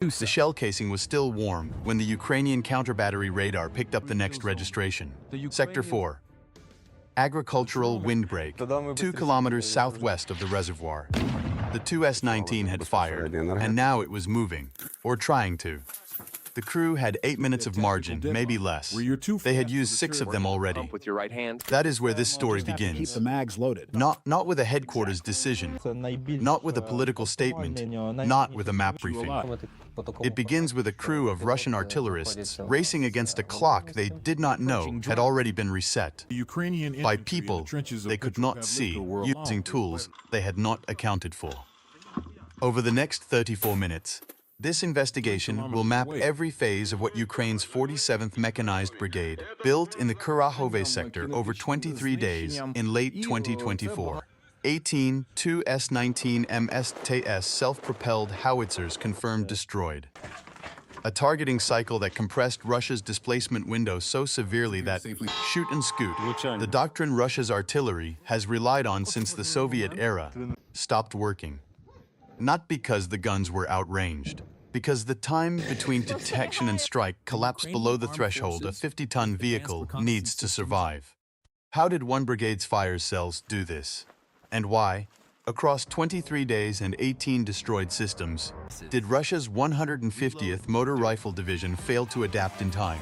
The shell casing was still warm when the Ukrainian counter-battery radar picked up the next registration. Sector 4. Agricultural windbreak, 2 kilometers southwest of the reservoir. The 2S-19 had fired, and now it was moving, or trying to. The crew had 8 minutes of margin, maybe less. They had used 6 of them already. That is where this story begins. Keep the mags loaded. Not with a headquarters decision, not with a political statement, not with a map briefing. It begins with a crew of Russian artillerists racing against a clock they did not know had already been reset by people they could not see using tools they had not accounted for. Over the next 34 minutes, this investigation will map every phase of what Ukraine's 47th Mechanized Brigade built in the Kurakhove sector over 23 days in late 2024. 18 2S-19 Msta-S self-propelled howitzers confirmed destroyed. A targeting cycle that compressed Russia's displacement window so severely that shoot and scoot, the doctrine Russia's artillery has relied on since the Soviet era, stopped working. Not because the guns were outranged, because the time between detection and strike collapsed below the threshold a 50-ton vehicle needs to survive. How did one brigade's fire cells do this? And why, across 23 days and 18 destroyed systems, did Russia's 150th Motor Rifle Division fail to adapt in time?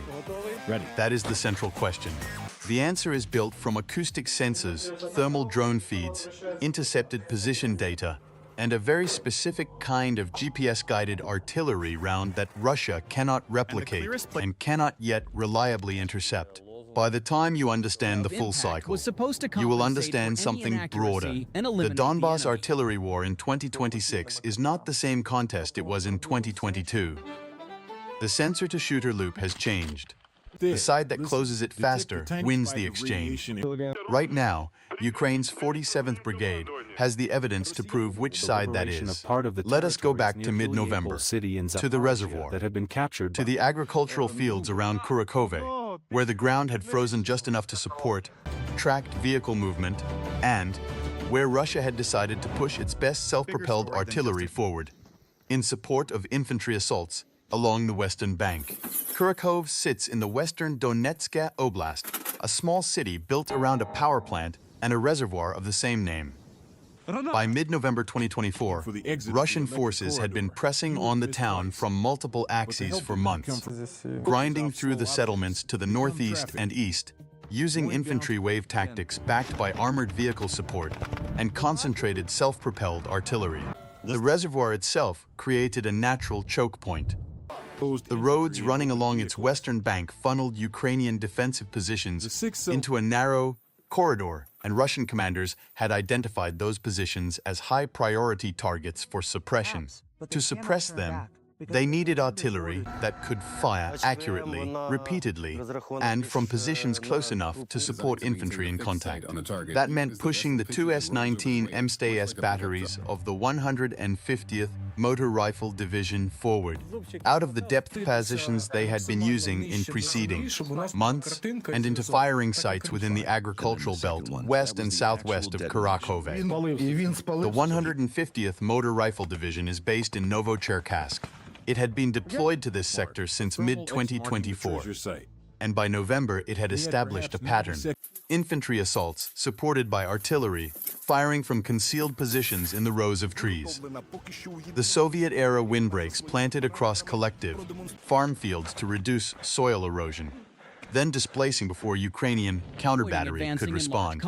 Ready. That is the central question. The answer is built from acoustic sensors, thermal drone feeds, intercepted position data, and a very specific kind of GPS-guided artillery round that Russia cannot replicate and cannot yet reliably intercept. By the time you understand the full cycle, you will understand something broader. The Donbas artillery war in 2026 is not the same contest it was in 2022. The sensor-to-shooter loop has changed. The side that closes it faster wins the exchange. Right now, Ukraine's 47th Brigade has the evidence to prove which side that is. Let us go back to mid-November, to the reservoir, to the agricultural fields around Kurakhove, where the ground had frozen just enough to support tracked vehicle movement, and where Russia had decided to push its best self-propelled artillery forward in support of infantry assaults along the western bank. Kurakhove sits in the western Donetsk Oblast, a small city built around a power plant and a reservoir of the same name. By mid-November 2024, Russian forces had been pressing on the town from multiple axes for months, grinding through the settlements to the northeast and east, using infantry wave tactics backed by armored vehicle support and concentrated self-propelled artillery. The reservoir itself created a natural choke point. The roads running along its western bank funneled Ukrainian defensive positions into a narrow corridor, and Russian commanders had identified those positions as high-priority targets for suppression. To suppress them, they needed artillery that could fire accurately, repeatedly, and from positions close enough to support infantry in contact. That meant pushing the 2S-19 Msta-S batteries of the 150th Motor Rifle Division forward, out of the depth positions they had been using in preceding months, and into firing sites within the agricultural belt west and southwest of Kurakhove. The 150th Motor Rifle Division is based in Novocherkassk. It had been deployed to this sector since mid-2024, and by November it had established a pattern. Infantry assaults, supported by artillery, firing from concealed positions in the rows of trees. The Soviet-era windbreaks planted across collective farm fields to reduce soil erosion, then displacing before Ukrainian counter-battery could respond.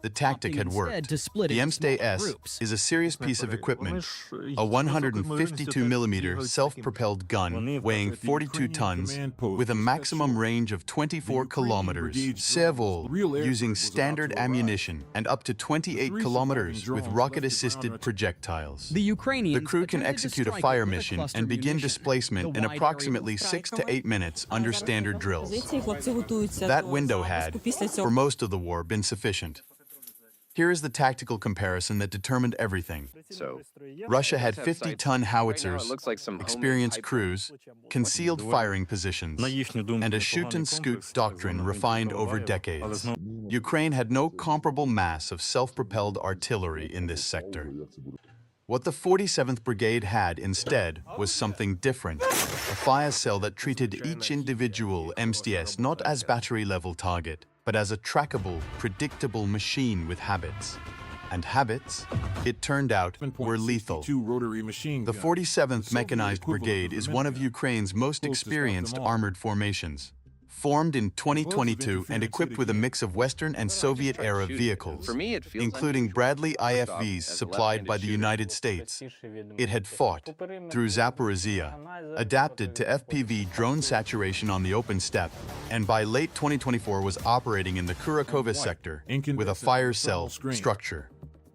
The tactic had worked. The Msta-S is a serious piece of equipment, a 152mm self-propelled gun weighing 42 tons with a maximum range of 24 kilometers, serval using standard ammunition, and up to 28 kilometers with rocket-assisted projectiles. The crew can execute a fire mission and begin displacement in approximately 6 to 8 minutes under standard drills. That window had, for most of the war, been sufficient. Here is the tactical comparison that determined everything. Russia had 50-ton howitzers, experienced crews, concealed firing positions, and a shoot-and-scoot doctrine refined over decades. Ukraine had no comparable mass of self-propelled artillery in this sector. What the 47th Brigade had instead was something different, a fire cell that treated each individual Msta-S not as battery-level target, but as a trackable, predictable machine with habits. And habits, it turned out, were lethal. The 47th Mechanized Brigade is one of Ukraine's most experienced armored formations. Formed in 2022 and equipped with a mix of Western and Soviet-era vehicles, including Bradley IFVs supplied by the United States. It had fought, through Zaporizhia, adapted to FPV drone saturation on the open steppe, and by late 2024 was operating in the Kurakhove sector with a fire cell structure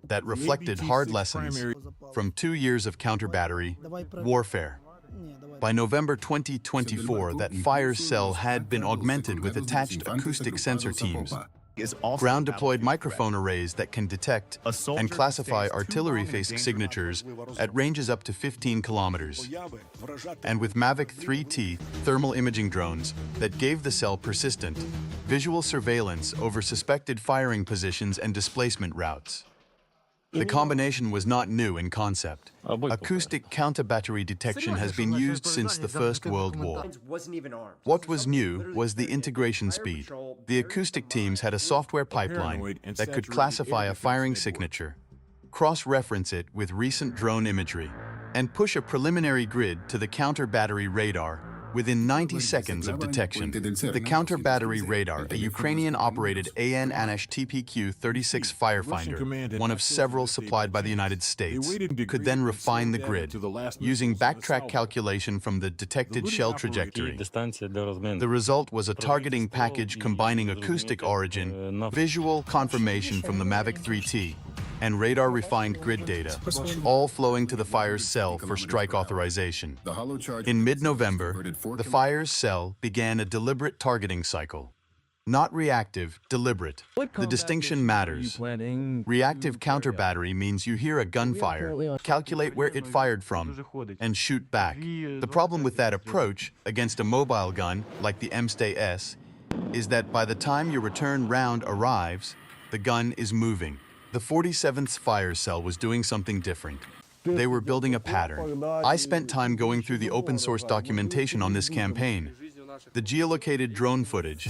that reflected hard lessons from 2 years of counter-battery warfare. By November 2024, that fire cell had been augmented with attached acoustic sensor teams, ground-deployed microphone arrays that can detect and classify artillery-face signatures at ranges up to 15 kilometers, and with Mavic 3T thermal imaging drones that gave the cell persistent, visual surveillance over suspected firing positions and displacement routes. The combination was not new in concept. Acoustic counter-battery detection has been used since the First World War. What was new was the integration speed. The acoustic teams had a software pipeline that could classify a firing signature, cross-reference it with recent drone imagery, and push a preliminary grid to the counter-battery radar within 90 seconds of detection. The counter-battery radar, a Ukrainian-operated AN/ANASH TPQ-36 firefinder, one of several supplied by the United States, could then refine the grid, using backtrack calculation from the detected shell trajectory. The result was a targeting package combining acoustic origin, visual confirmation from the Mavic 3T, and radar-refined grid data, all flowing to the fire's cell for strike authorization. In mid-November, the fire's cell began a deliberate targeting cycle. Not reactive, deliberate. The distinction matters. Reactive counter-battery means you hear a gunfire, calculate where it fired from, and shoot back. The problem with that approach against a mobile gun, like the Msta-S, is that by the time your return round arrives, the gun is moving. The 47th's fire cell was doing something different. They were building a pattern. I spent time going through the open-source documentation on this campaign, the geolocated drone footage,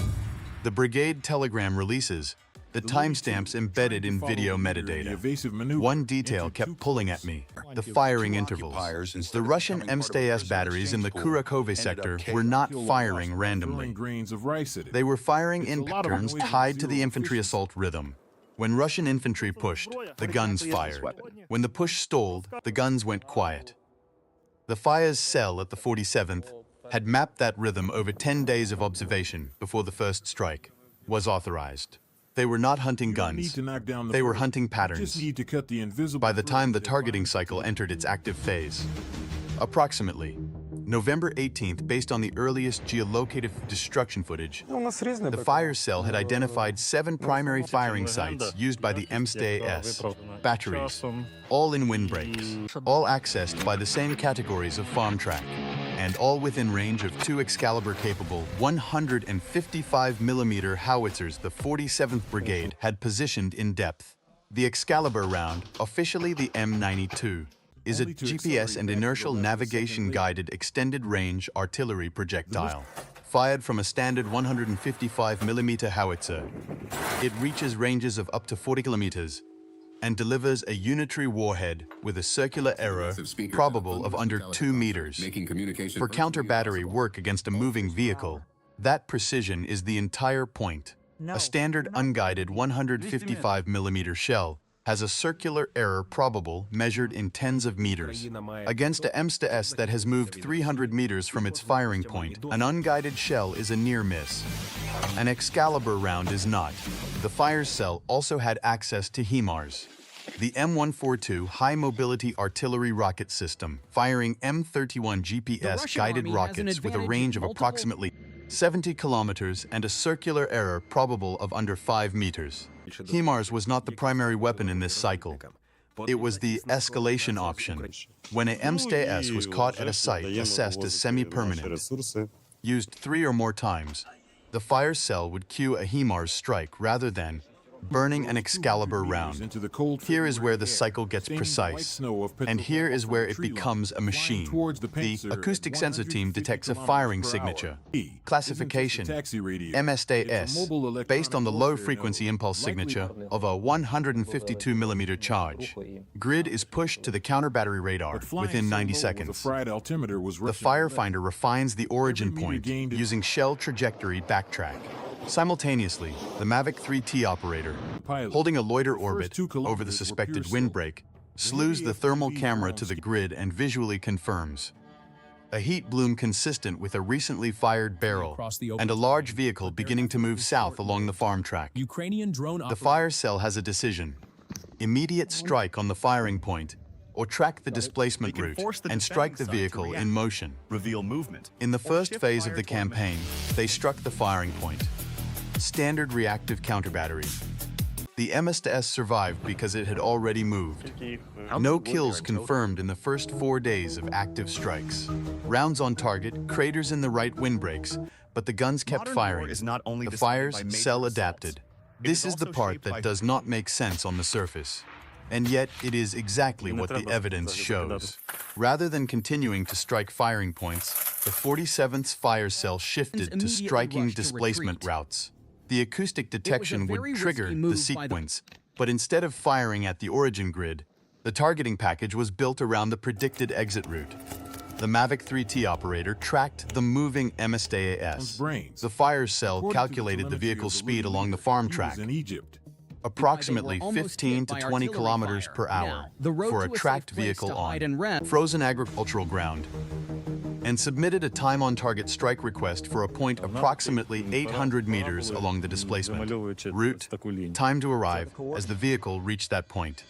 the brigade telegram releases, the timestamps embedded in video metadata. One detail kept pulling at me: the firing intervals. The Russian Msta-S batteries in the Kurakhove sector were not firing randomly. They were firing in patterns tied to the infantry assault rhythm. When Russian infantry pushed, the guns fired. When the push stalled, the guns went quiet. The fire's cell at the 47th had mapped that rhythm over 10 days of observation before the first strike was authorized. They were not hunting guns. They were hunting patterns. By the time the targeting cycle entered its active phase, approximately November 18th, based on the earliest geolocated destruction footage, the fire cell had identified 7 primary firing sites used by the Msta-S batteries, all in windbreaks, all accessed by the same categories of farm track, and all within range of 2 Excalibur-capable 155mm howitzers the 47th Brigade had positioned in depth. The Excalibur round, officially the M92, is a GPS and inertial navigation-guided extended-range artillery projectile. Fired from a standard 155mm howitzer, it reaches ranges of up to 40 kilometers and delivers a unitary warhead with a circular error probable of under 2 meters. For counter-battery work against a moving vehicle, that precision is the entire point. A standard unguided 155mm shell has a circular error probable measured in tens of meters. Against a Msta-S that has moved 300 meters from its firing point, an unguided shell is a near miss. An Excalibur round is not. The fire cell also had access to HIMARS, the M142 high-mobility artillery rocket system, firing M31 GPS-guided rockets with a range of approximately 70 kilometers and a circular error probable of under 5 meters. HIMARS was not the primary weapon in this cycle. It was the escalation option. When a Msta-S was caught at a site assessed as semi-permanent, used 3 or more times, the fire cell would cue a HIMARS strike rather than burning an Excalibur round. Here is where the cycle gets precise, and here is where it becomes a machine. The acoustic sensor team detects a firing signature. Classification: Msta-S, based on the low-frequency impulse signature of a 152mm charge. Grid is pushed to the counter-battery radar within 90 seconds. The firefinder refines the origin point using shell trajectory backtrack. Simultaneously, the Mavic 3T operator, holding a loiter orbit over the suspected windbreak, slews the thermal camera to the grid and visually confirms a heat bloom consistent with a recently fired barrel and a large vehicle beginning to move south along the farm track. The fire cell has a decision: immediate strike on the firing point, or track the displacement route and strike the vehicle in motion. In the first phase of the campaign, they struck the firing point. Standard reactive counter-battery. The Msta-S survived because it had already moved. No kills confirmed in the first 4 days of active strikes. Rounds on target, craters in the right windbreaks, but the guns kept firing. The fire's cell adapted. This is the part that does not make sense on the surface. And yet, it is exactly what the evidence shows. Rather than continuing to strike firing points, the 47th's fire cell shifted to striking displacement routes. The acoustic detection would trigger the sequence, but instead of firing at the origin grid, the targeting package was built around the predicted exit route. The Mavic 3T operator tracked the moving Msta-S. The fire cell calculated the vehicle's speed along the farm track, approximately 15 to 20 kilometers per hour for a tracked vehicle on frozen agricultural ground, and submitted a time-on-target strike request for a point approximately 800 meters along the displacement route, time to arrive as the vehicle reached that point.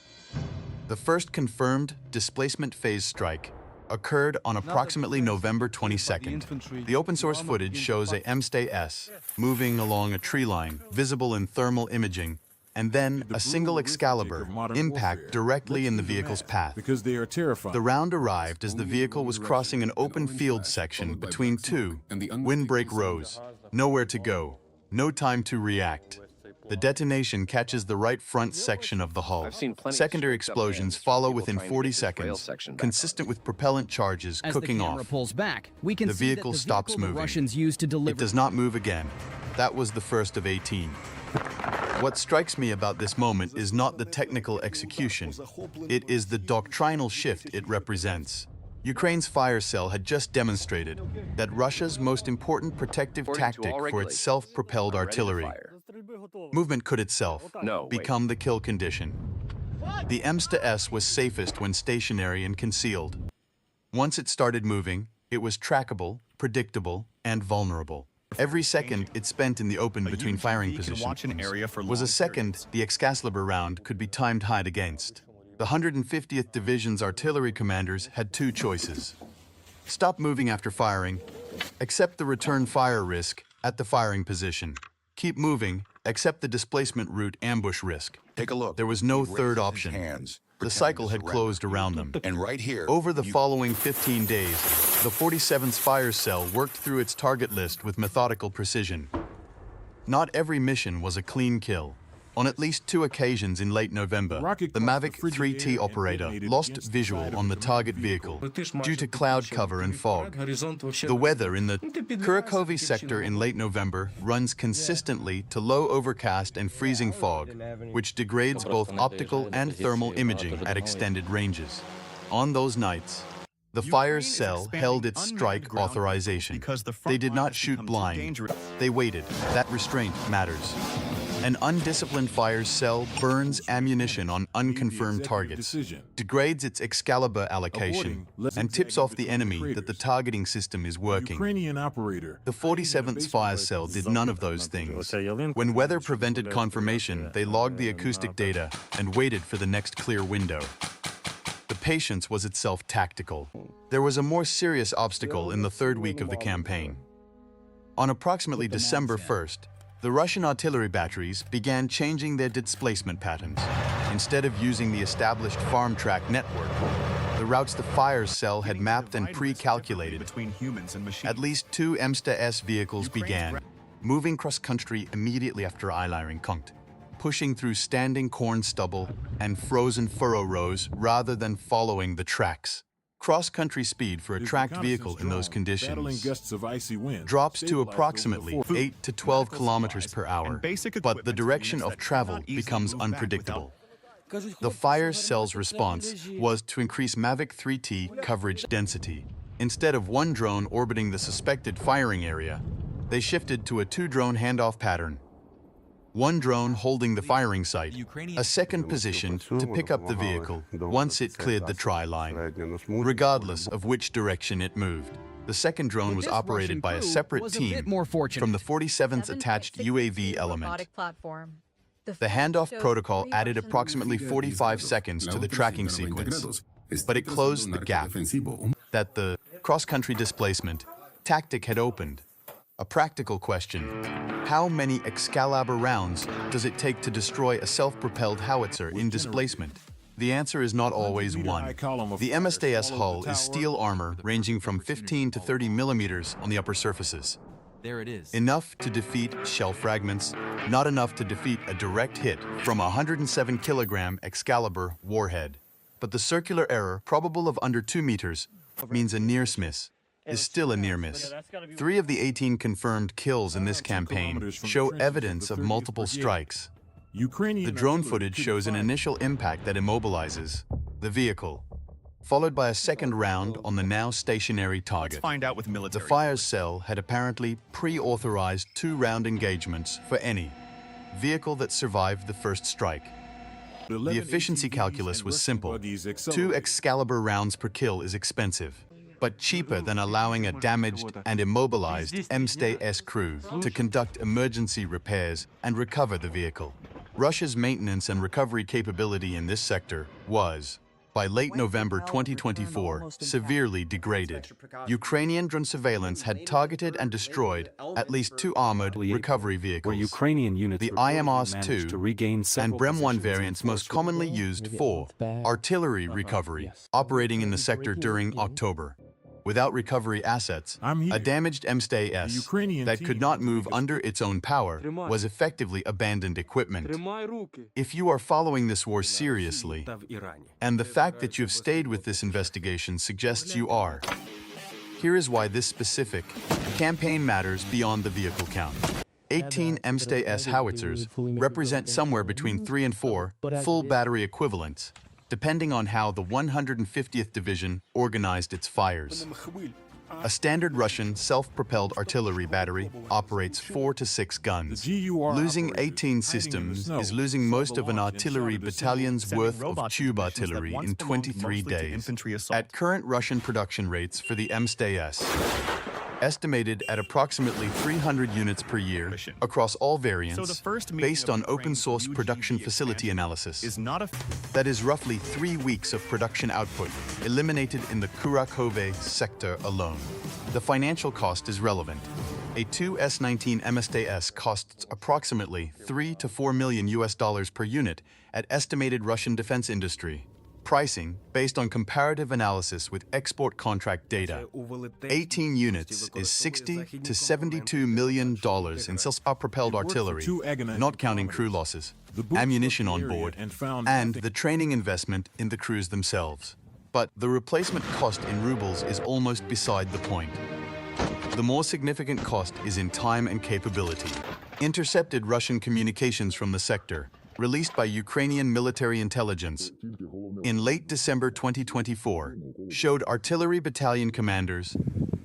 The first confirmed displacement phase strike occurred on approximately November 22nd. The open-source footage shows a Msta-S moving along a tree line, visible in thermal imaging, and then a single Excalibur impact directly in the vehicle's path. The round arrived as the vehicle was crossing an open field section between two windbreak rows. Nowhere to go, no time to react. The detonation catches the right front section of the hull. Secondary explosions follow within 40 seconds, consistent with propellant charges cooking off. The vehicle stops moving. It does not move again. That was the first of 18. What strikes me about this moment is not the technical execution. It is the doctrinal shift it represents. Ukraine's fire cell had just demonstrated that Russia's most important protective tactic for its self-propelled artillery, movement, could itself become the kill condition. The Msta-S was safest when stationary and concealed. Once it started moving, it was trackable, predictable, and vulnerable. Every second it spent in the open between firing positions was a second the Excalibur round could be timed hide against. The 150th Division's artillery commanders had two choices: stop moving after firing, accept the return fire risk at the firing position, keep moving, accept the displacement route ambush risk. Take a look. There was no third option. The cycle had closed around them. And right here, over the following 15 days, the 47th Fire Cell worked through its target list with methodical precision. Not every mission was a clean kill. On at least 2 occasions in late November, the Mavic 3T operator lost visual on the target vehicle due to cloud cover and fog. The weather in the Kurakhove sector in late November runs consistently to low overcast and freezing fog, which degrades both optical and thermal imaging at extended ranges. On those nights, the fire cell held its strike authorization. They did not shoot blind. They waited. That restraint matters. An undisciplined fire cell burns ammunition on unconfirmed targets, degrades its Excalibur allocation, and tips off the enemy that the targeting system is working. The 47th Fire Cell did none of those things. When weather prevented confirmation, they logged the acoustic data and waited for the next clear window. The patience was itself tactical. There was a more serious obstacle in the 3rd week of the campaign. On approximately December 1st, the Russian artillery batteries began changing their displacement patterns. Instead of using the established farm track network, the routes the fire cell had mapped and pre-calculated, at least 2 Msta-S vehicles began moving cross-country immediately after Eileringpunkt. pushing through standing corn stubble and frozen furrow rows rather than following the tracks. Cross-country speed for a tracked vehicle in those conditions drops to approximately 8 to 12 kilometers per hour, but the direction of travel becomes unpredictable. The fire cell's response was to increase Mavic 3T coverage density. Instead of one drone orbiting the suspected firing area, they shifted to a two-drone handoff pattern. One drone holding the firing site, a second positioned to pick up the vehicle once it cleared the tri-line, regardless of which direction it moved. The second drone was operated by a separate team from the 47th attached UAV element. The handoff protocol added approximately 45 seconds to the tracking sequence, but it closed the gap that the cross-country displacement tactic had opened. A practical question: how many Excalibur rounds does it take to destroy a self-propelled howitzer in displacement? The answer is not always one. The Msta-S hull is steel armor ranging from 15 to 30 millimeters on the upper surfaces. There it is. Enough to defeat shell fragments, not enough to defeat a direct hit from a 107 kilogram Excalibur warhead. But the circular error, probable of under 2 meters, means a near miss is still a near miss. 3 of the 18 confirmed kills in this campaign show evidence of multiple strikes. The drone footage shows an initial impact that immobilizes the vehicle, followed by a second round on the now stationary target. Let's find out with military. The fire cell had apparently pre-authorized 2-round engagements for any vehicle that survived the first strike. The efficiency calculus was simple. 2 Excalibur rounds per kill is expensive, but cheaper than allowing a damaged and immobilized Msta-S crew to conduct emergency repairs and recover the vehicle. Russia's maintenance and recovery capability in this sector was, by late November 2024, severely degraded. Ukrainian drone surveillance had targeted and destroyed at least 2 armored recovery vehicles. Ukrainian units the IMARS-2 and Brem-1 variants most commonly used for artillery recovery, operating in the sector during October. Without recovery assets, a damaged Msta-S that could not move under its own power was effectively abandoned equipment. If you are following this war seriously, and the fact that you have stayed with this investigation suggests you are, here is why this specific campaign matters beyond the vehicle count. 18 Msta-S howitzers represent somewhere between 3 and 4 full battery equivalents, depending on how the 150th Division organized its fires. A standard Russian self-propelled artillery battery operates 4 to 6 guns. Losing 18 systems is losing most of an artillery battalion's worth of tube artillery in 23 days. At current Russian production rates for the Msta-S, estimated at approximately 300 units per year across all variants, based on open-source production facility analysis. That is roughly 3 weeks of production output eliminated in the Kurakhove sector alone. The financial cost is relevant. A 2 S-19 Msta-S costs approximately $3 to $4 million per unit at estimated Russian defense industry pricing based on comparative analysis with export contract data. 18 units is $60 to $72 million in self-propelled artillery, not counting crew losses, ammunition on board, and the training investment in the crews themselves. But the replacement cost in rubles is almost beside the point. The more significant cost is in time and capability. Intercepted Russian communications from the sector, released by Ukrainian military intelligence in late December 2024, showed artillery battalion commanders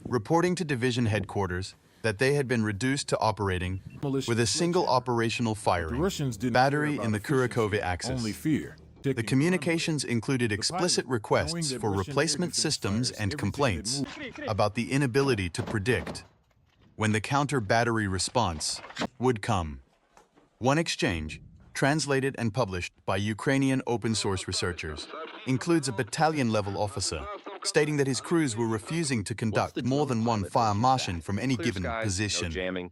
reporting to division headquarters that they had been reduced to operating with a single operational firing battery in the Kurakhove axis. The communications included explicit requests for replacement systems and complaints about the inability to predict when the counter-battery response would come. One exchange, translated and published by Ukrainian open-source researchers, includes a battalion-level officer stating that his crews were refusing to conduct more than one fire martion from any given position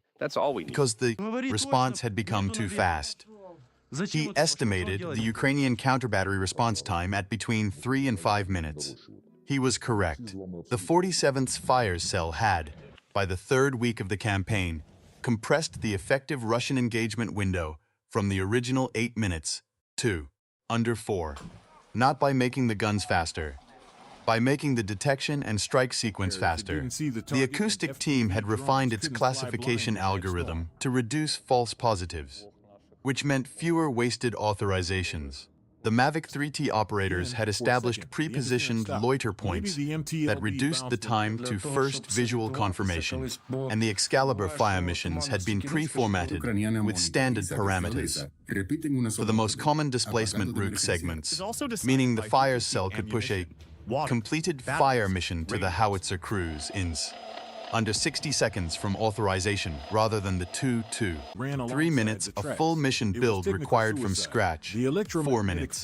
because the response had become too fast. He estimated the Ukrainian counter-battery response time at between 3 and 5 minutes. He was correct. The 47th fire cell had, by the 3rd week of the campaign, compressed the effective Russian engagement window from the original 8 minutes to under 4. Not by making the guns faster, by making the detection and strike sequence faster. The Acoustic team had refined its classification algorithm to reduce false positives, which meant fewer wasted authorizations. The Mavic 3T operators had established pre-positioned loiter points that reduced the time to first visual confirmation, and the Excalibur fire missions had been pre-formatted with standard parameters. For the most common displacement route segments, meaning the fire cell could push a completed fire mission to the Howitzer crews under 60 seconds from authorization rather than the 2-2. 3 minutes, a full mission build required from scratch, 4 minutes.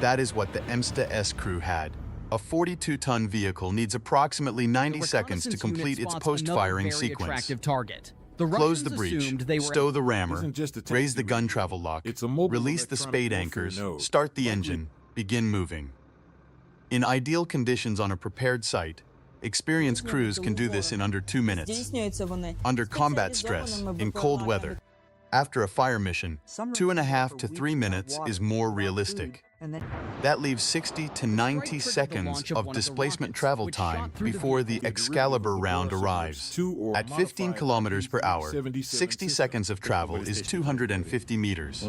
That is what the Msta-S crew had. A 42-ton vehicle needs approximately 90 seconds to complete its post-firing sequence. Close the breech, stow the rammer, raise the gun travel lock, release the spade anchors, start the engine, begin moving. In ideal conditions on a prepared site, experienced crews can do this in under 2 minutes. Under combat stress, in cold weather, after a fire mission, 2.5 to 3 minutes is more realistic. That leaves 60 to 90 seconds of displacement travel time before the Excalibur round arrives. At 15 kilometers per hour, 60 seconds of travel is 250 meters.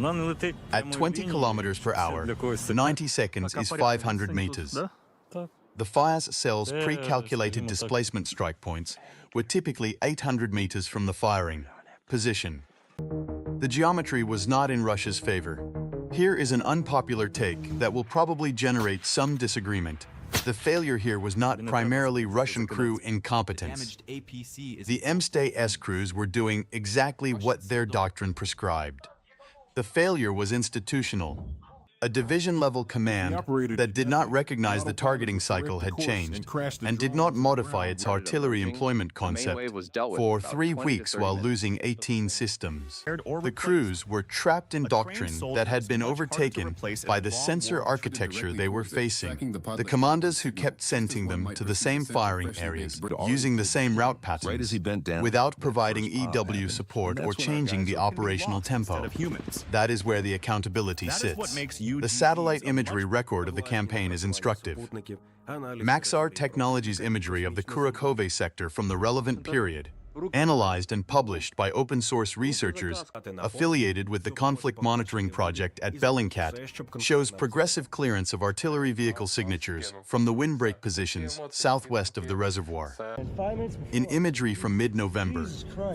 At 20 kilometers per hour, 90 seconds is 500 meters. The fire cell's pre-calculated displacement strike points were typically 800 meters from the firing position. The geometry was not in Russia's favor. Here is an unpopular take that will probably generate some disagreement. The failure here was not primarily Russian crew incompetence. The Msta-S crews were doing exactly what their doctrine prescribed. The failure was institutional. A division-level command that did not recognize the targeting cycle had changed and did not modify its artillery employment concept for 3 weeks while losing 18 systems. The crews were trapped in doctrine that had been overtaken by the sensor architecture they were facing. The commanders who kept sending them to the same firing areas, using the same route patterns, without providing EW support or changing the operational tempo. That is where the accountability sits. The satellite imagery record of the campaign is instructive. Maxar Technologies imagery of the Kurakhove sector from the relevant period, analyzed and published by open-source researchers affiliated with the Conflict Monitoring Project at Bellingcat, shows progressive clearance of artillery vehicle signatures from the windbreak positions southwest of the reservoir. In imagery from mid-November,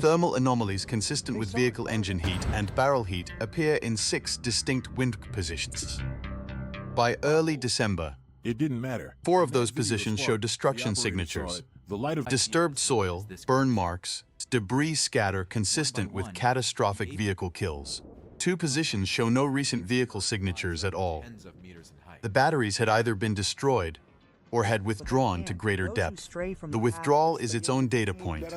thermal anomalies consistent with vehicle engine heat and barrel heat appear in 6 distinct wind positions. By early December, it didn't matter. 4 of those positions show destruction signatures. Disturbed soil, burn marks, debris scatter consistent with catastrophic vehicle kills. 2 positions show no recent vehicle signatures at all. The batteries had either been destroyed or had withdrawn to greater depth. The withdrawal is its own data point.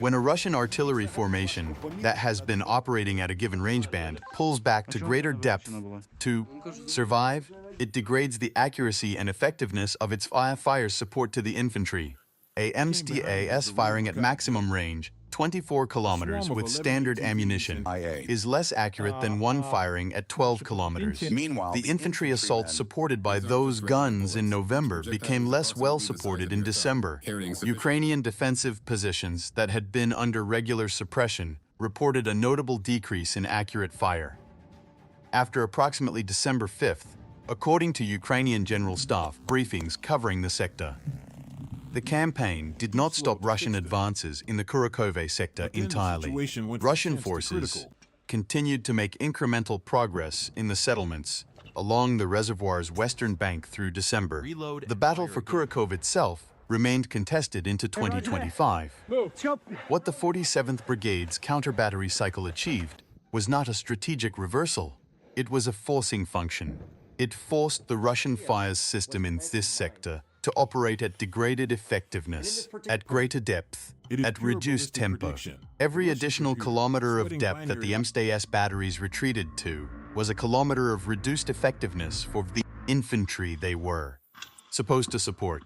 When a Russian artillery formation that has been operating at a given range band pulls back to greater depth to survive, it degrades the accuracy and effectiveness of its fire support to the infantry. A Msta-S firing at maximum range, 24 kilometers with standard ammunition, is less accurate than one firing at 12 kilometers. Meanwhile, the infantry assaults supported by those guns in November became less well supported in December. Ukrainian defensive positions that had been under regular suppression reported a notable decrease in accurate fire. After approximately December 5th, according to Ukrainian General Staff briefings covering the sector, the campaign did not stop Russian advances in the Kurakhove sector entirely. Russian forces continued to make incremental progress in the settlements along the reservoir's western bank through December. The battle for Kurakhove itself remained contested into 2025. What the 47th Brigade's counter-battery cycle achieved was not a strategic reversal. It was a forcing function. It forced the Russian fires system in this sector to operate at degraded effectiveness, at greater depth, at reduced tempo. Every additional kilometer of depth that the Msta-S batteries retreated to was a kilometer of reduced effectiveness for the infantry they were supposed to support.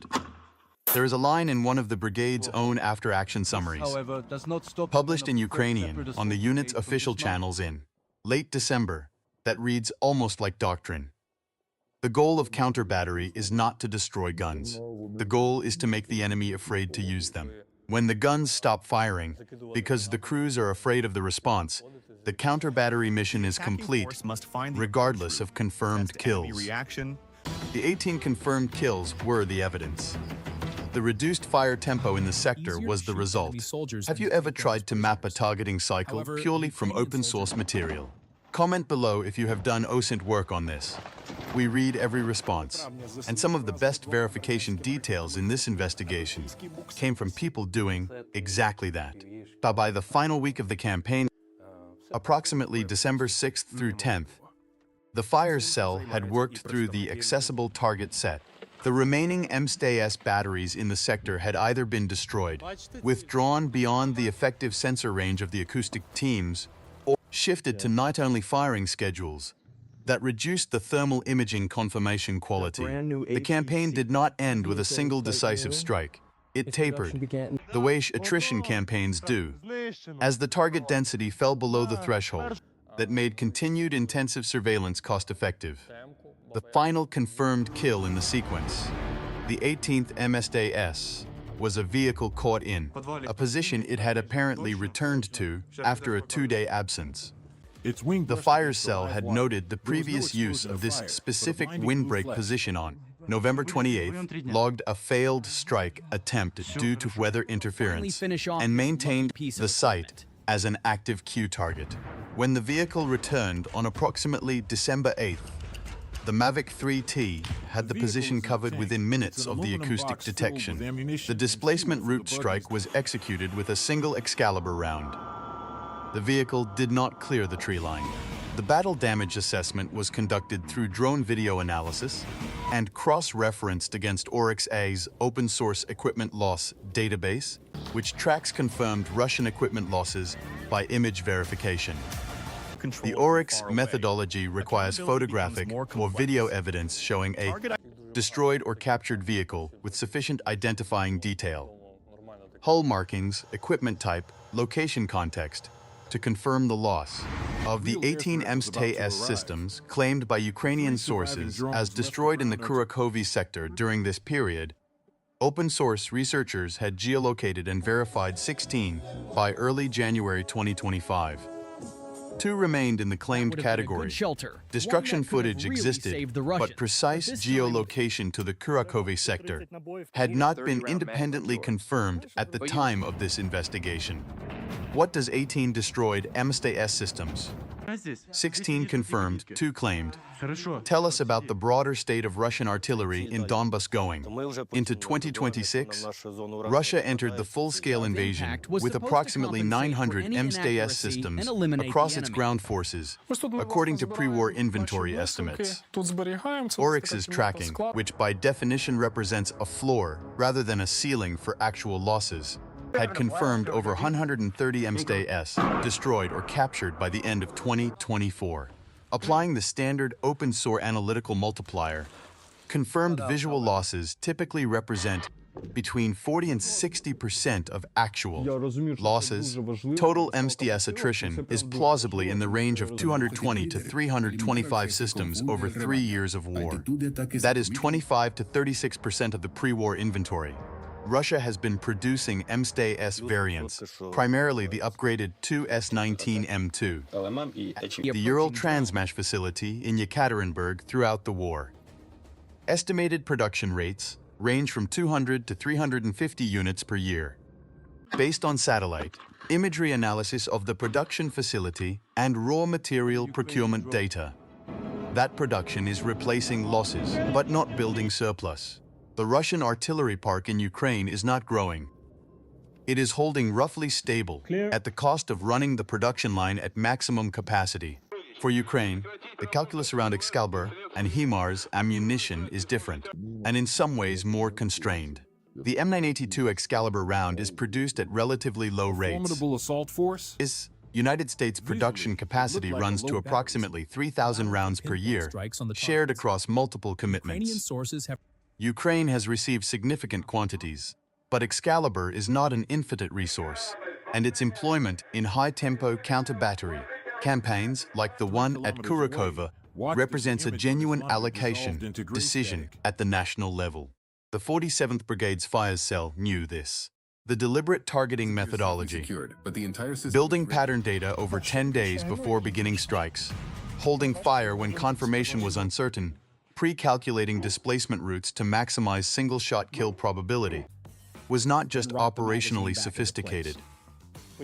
There is a line in one of the brigade's own after-action summaries, published in Ukrainian on the unit's official channels in late December, that reads almost like doctrine. The goal of counter-battery is not to destroy guns. The goal is to make the enemy afraid to use them. When the guns stop firing, because the crews are afraid of the response, the counter-battery mission is complete, regardless of confirmed kills. The 18 confirmed kills were the evidence. The reduced fire tempo in the sector was the result. Have you ever tried to map a targeting cycle purely from open-source material? Comment below if you have done OSINT work on this. We read every response, and some of the best verification details in this investigation came from people doing exactly that. But by the final week of the campaign, approximately December 6th through 10th, the fires cell had worked through the accessible target set. The remaining Msta-S batteries in the sector had either been destroyed, withdrawn beyond the effective sensor range of the acoustic teams, or shifted to night-only firing schedules that reduced the thermal imaging confirmation quality. The campaign did not end with a single decisive strike. It tapered, the way attrition campaigns do, as the target density fell below the threshold that made continued intensive surveillance cost-effective. The final confirmed kill in the sequence, the 18th Msta-S, was a vehicle caught in a position it had apparently returned to after a 2-day absence. The fire cell had noted the previous use of this specific windbreak position on November 28th, logged a failed strike attempt due to weather interference, and maintained the site as an active Q target. When the vehicle returned on approximately December 8th, the Mavic 3T had the position covered within minutes of the acoustic detection. The displacement route strike was executed with a single Excalibur round. The vehicle did not clear the tree line. The battle damage assessment was conducted through drone video analysis and cross-referenced against Oryx-A's open-source equipment loss database, which tracks confirmed Russian equipment losses by image verification. The Oryx methodology requires photographic or video evidence showing a destroyed or captured vehicle with sufficient identifying detail, hull markings, equipment type, location context, to confirm the loss. Of the 18 Msta-S systems claimed by Ukrainian sources as destroyed in the Kurakhove sector during this period, open-source researchers had geolocated and verified 16 by early January 2025. 2 remained in the claimed category. Destruction footage existed, but precise geolocation to the Kurakhove sector had not been independently confirmed at the time of this investigation. What does 18 destroyed Msta-S systems? 16 confirmed, 2 claimed. Tell us about the broader state of Russian artillery in Donbas going into 2026. Russia entered the full-scale invasion with approximately 900 Msta-S systems across its ground forces, according to pre-war inventory estimates. Oryx's tracking, which by definition represents a floor rather than a ceiling for actual losses, had confirmed over 130 Msta-S destroyed or captured by the end of 2024. Applying the standard open-source analytical multiplier, confirmed visual losses typically represent between 40 and 60% of actual losses. Total Msta-S attrition is plausibly in the range of 220 to 325 systems over 3 years of war. That is 25 to 36% of the pre-war inventory. Russia has been producing Msta-S variants, primarily the upgraded 2S19M2, the Ural Transmash facility in Yekaterinburg throughout the war. Estimated production rates range from 200 to 350 units per year. Based on satellite, imagery analysis of the production facility and raw material procurement data, that production is replacing losses, but not building surplus. The Russian artillery park in Ukraine is not growing. It is holding roughly stable at the cost of running the production line at maximum capacity. For Ukraine, the calculus around Excalibur and HIMARS ammunition is different, and in some ways more constrained. The M982 Excalibur round is produced at relatively low rates. United States production capacity runs to approximately 3,000 rounds per year, shared across multiple commitments. Ukraine has received significant quantities, but Excalibur is not an infinite resource, and its employment in high-tempo counter-battery Campaigns, like the one at Kurakhove, represents a genuine allocation decision at the national level. The 47th Brigade's fires cell knew this. The deliberate targeting methodology, building pattern data over 10 days before beginning strikes, holding fire when confirmation was uncertain, pre-calculating displacement routes to maximize single-shot kill probability, was not just operationally sophisticated.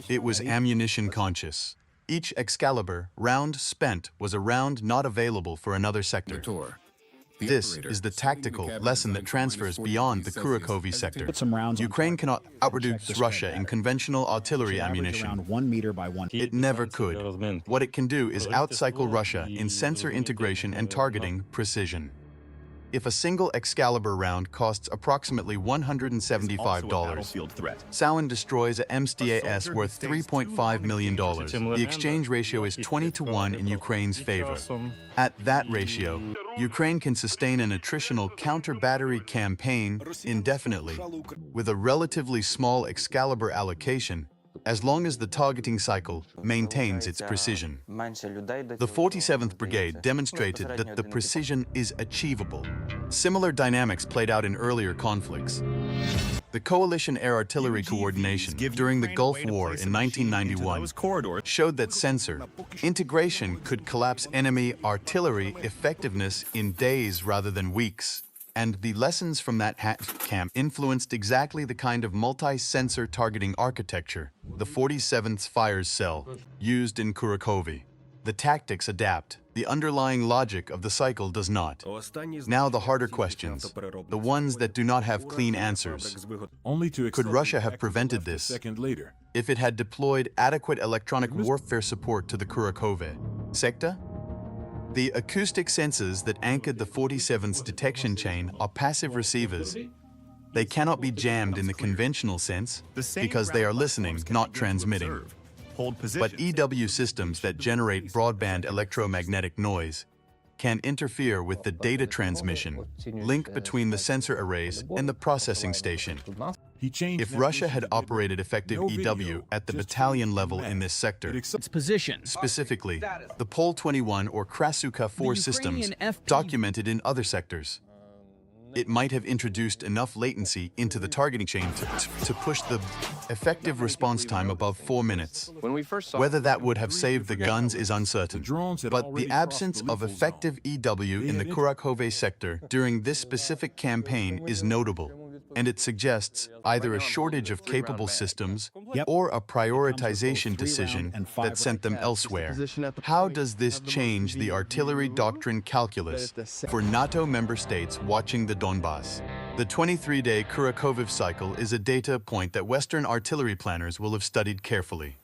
It was ammunition conscious. Each Excalibur round spent was a round not available for another sector. This is the tactical lesson that transfers beyond the Kurakhove sector. Ukraine cannot outproduce Russia in conventional artillery ammunition. It never could. What it can do is outcycle Russia in sensor integration and targeting precision. If a single Excalibur round costs approximately $175, Samhain destroys a Msta-S worth $3.5 million. The exchange ratio is 20-1 in Ukraine's favor. At that ratio, Ukraine can sustain an attritional counter-battery campaign indefinitely, with a relatively small Excalibur allocation, as long as the targeting cycle maintains its precision. The 47th Brigade demonstrated that the precision is achievable. Similar dynamics played out in earlier conflicts. The coalition air artillery coordination during the Gulf War in 1991 showed that sensor integration could collapse enemy artillery effectiveness in days rather than weeks. And the lessons from that camp influenced exactly the kind of multi-sensor targeting architecture the 47th fires cell used in Kurakhove. The tactics adapt. The underlying logic of the cycle does not. Now the harder questions, the ones that do not have clean answers. Could Russia have prevented this if it had deployed adequate electronic warfare support to the Kurakhove sector? The acoustic sensors that anchored the 47th's detection chain are passive receivers. They cannot be jammed in the conventional sense because they are listening, not transmitting. But EW systems that generate broadband electromagnetic noise can interfere with the data transmission, link between the sensor arrays and the processing station. If Russia had operated effective EW at the battalion level in this sector, its position, specifically the Pol 21 or Krasuka 4 systems documented in other sectors, it might have introduced enough latency into the targeting chain to push the effective response time above 4 minutes. Whether that would have saved the guns is uncertain, but the absence of effective EW in the Kurakhove sector during this specific campaign is notable, and it suggests either a shortage of capable systems or a prioritization decision that sent them elsewhere. How does this change the artillery doctrine calculus for NATO member states watching the Donbas? The 23-day Kurakhove cycle is a data point that Western artillery planners will have studied carefully.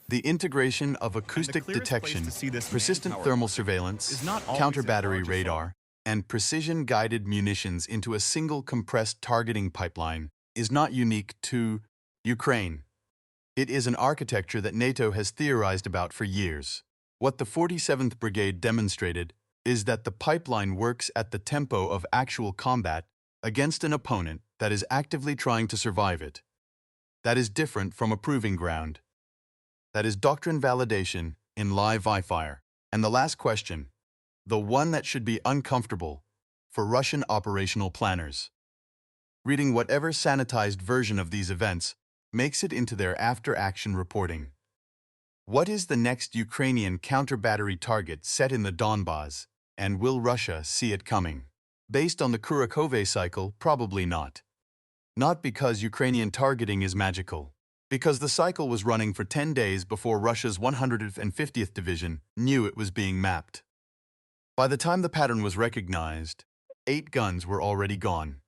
The integration of acoustic detection, persistent thermal surveillance, counter-battery radar, and precision-guided munitions into a single compressed targeting pipeline is not unique to Ukraine. It is an architecture that NATO has theorized about for years. What the 47th Brigade demonstrated is that the pipeline works at the tempo of actual combat against an opponent that is actively trying to survive it. That is different from a proving ground. That is doctrine validation in live fire. And the last question, the one that should be uncomfortable for Russian operational planners. Reading whatever sanitized version of these events makes it into their after-action reporting. What is the next Ukrainian counter-battery target set in the Donbas, and will Russia see it coming? Based on the Kurakhove cycle, probably not. Not because Ukrainian targeting is magical, because the cycle was running for 10 days before Russia's 150th Division knew it was being mapped. By the time the pattern was recognized, 8 guns were already gone.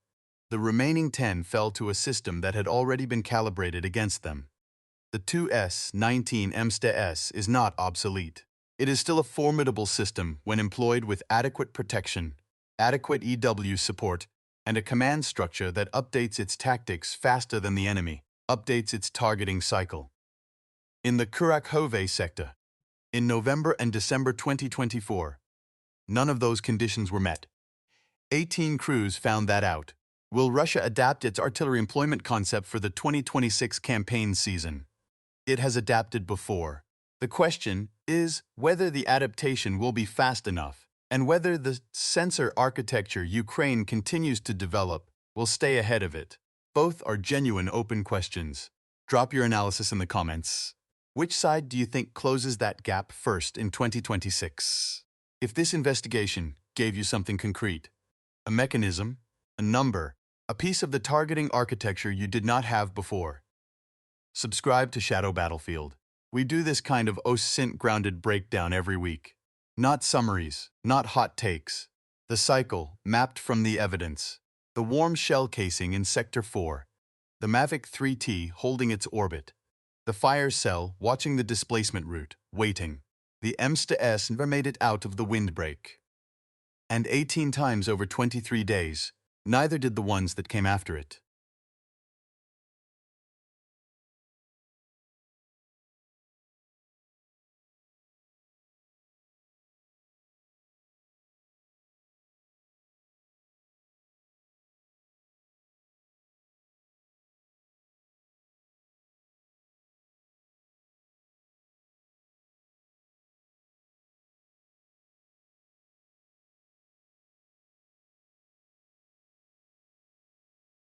The remaining 10 fell to a system that had already been calibrated against them. The 2S-19 Msta-S is not obsolete. It is still a formidable system when employed with adequate protection, adequate EW support, and a command structure that updates its tactics faster than the enemy, updates its targeting cycle. In the Kurakhove sector, in November and December 2024, none of those conditions were met. 18 crews found that out. Will Russia adapt its artillery employment concept for the 2026 campaign season? It has adapted before. The question is whether the adaptation will be fast enough, and whether the sensor architecture Ukraine continues to develop will stay ahead of it. Both are genuine open questions. Drop your analysis in the comments. Which side do you think closes that gap first in 2026? If this investigation gave you something concrete, a mechanism, a number, a piece of the targeting architecture you did not have before, subscribe to Shadow Battlefield. We do this kind of OSINT-grounded breakdown every week. Not summaries, not hot takes. The cycle, mapped from the evidence. The warm shell casing in Sector 4. The Mavic 3T holding its orbit. The fire cell watching the displacement route, waiting. The Msta-S never made it out of the windbreak. And 18 times over 23 days, neither did the ones that came after it.